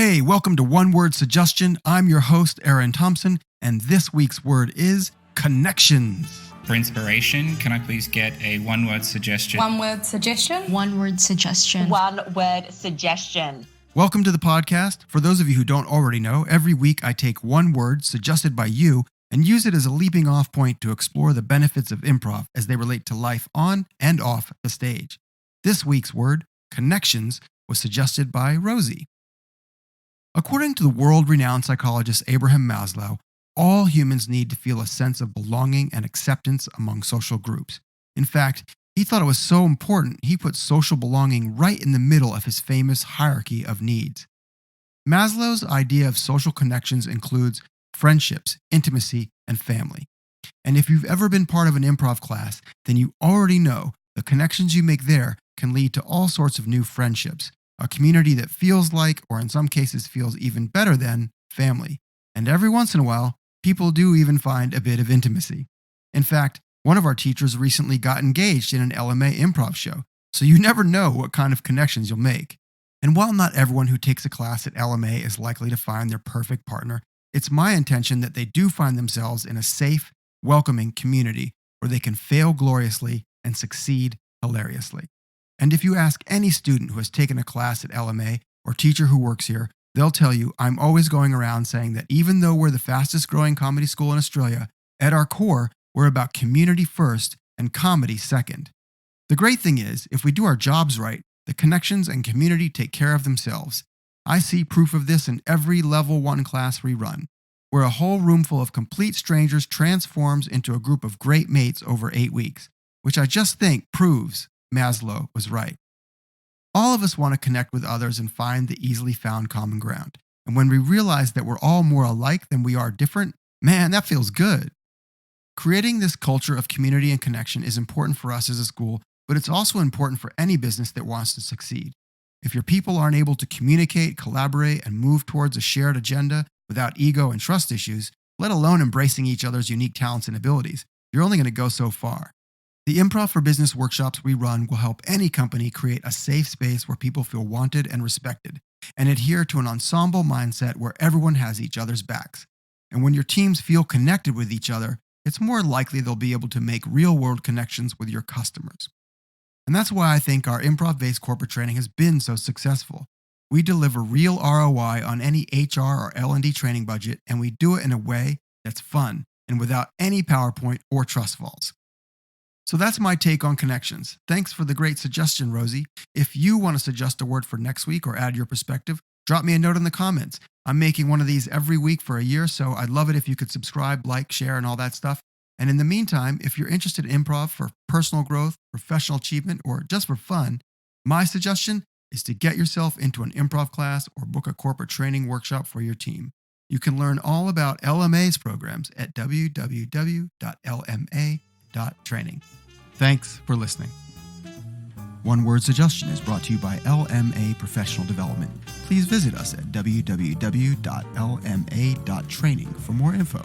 Hey, welcome to One Word Suggestion. I'm your host, Eran Thomson, and this week's word is connections. For inspiration, can I please get a one-word suggestion? One word suggestion. One word suggestion. One word suggestion. Welcome to the podcast. For those of you who don't already know, every week I take one word suggested by you and use it as a leaping off point to explore the benefits of improv as they relate to life on and off the stage. This week's word, connections, was suggested by Rosie. According to the world-renowned psychologist Abraham Maslow, all humans need to feel a sense of belonging and acceptance among social groups. In fact, he thought it was so important he put social belonging right in the middle of his famous hierarchy of needs. Maslow's idea of social connections includes friendships, intimacy, and family. And if you've ever been part of an improv class, then you already know the connections you make there can lead to all sorts of new friendships, a community that feels like, or in some cases feels even better than, family. And every once in a while, people do even find a bit of intimacy. In fact, one of our teachers recently got engaged in an LMA improv show, so you never know what kind of connections you'll make. And while not everyone who takes a class at LMA is likely to find their perfect partner, it's my intention that they do find themselves in a safe, welcoming community where they can fail gloriously and succeed hilariously. And if you ask any student who has taken a class at LMA or teacher who works here, they'll tell you I'm always going around saying that even though we're the fastest growing comedy school in Australia, at our core, we're about community first and comedy second. The great thing is, if we do our jobs right, the connections and community take care of themselves. I see proof of this in every level 1 class we run, where a whole room full of complete strangers transforms into a group of great mates over 8 weeks, which I just think proves Maslow was right. All of us want to connect with others and find the easily found common ground. And when we realize that we're all more alike than we are different, man, that feels good. Creating this culture of community and connection is important for us as a school, but it's also important for any business that wants to succeed. If your people aren't able to communicate, collaborate, and move towards a shared agenda without ego and trust issues, let alone embracing each other's unique talents and abilities, you're only going to go so far. The Improv for Business workshops we run will help any company create a safe space where people feel wanted and respected, and adhere to an ensemble mindset where everyone has each other's backs. And when your teams feel connected with each other, it's more likely they'll be able to make real-world connections with your customers. And that's why I think our improv-based corporate training has been so successful. We deliver real ROI on any HR or L&D training budget, and we do it in a way that's fun and without any PowerPoint or trust falls. So that's my take on connections. Thanks for the great suggestion, Rosie. If you want to suggest a word for next week or add your perspective, drop me a note in the comments. I'm making one of these every week for a year, so I'd love it if you could subscribe, like, share, and all that stuff. And in the meantime, if you're interested in improv for personal growth, professional achievement, or just for fun, my suggestion is to get yourself into an improv class or book a corporate training workshop for your team. You can learn all about LMA's programs at www.lma.training. Thanks for listening. One Word Suggestion is brought to you by LMA Professional Development. Please visit us at www.lma.training for more info.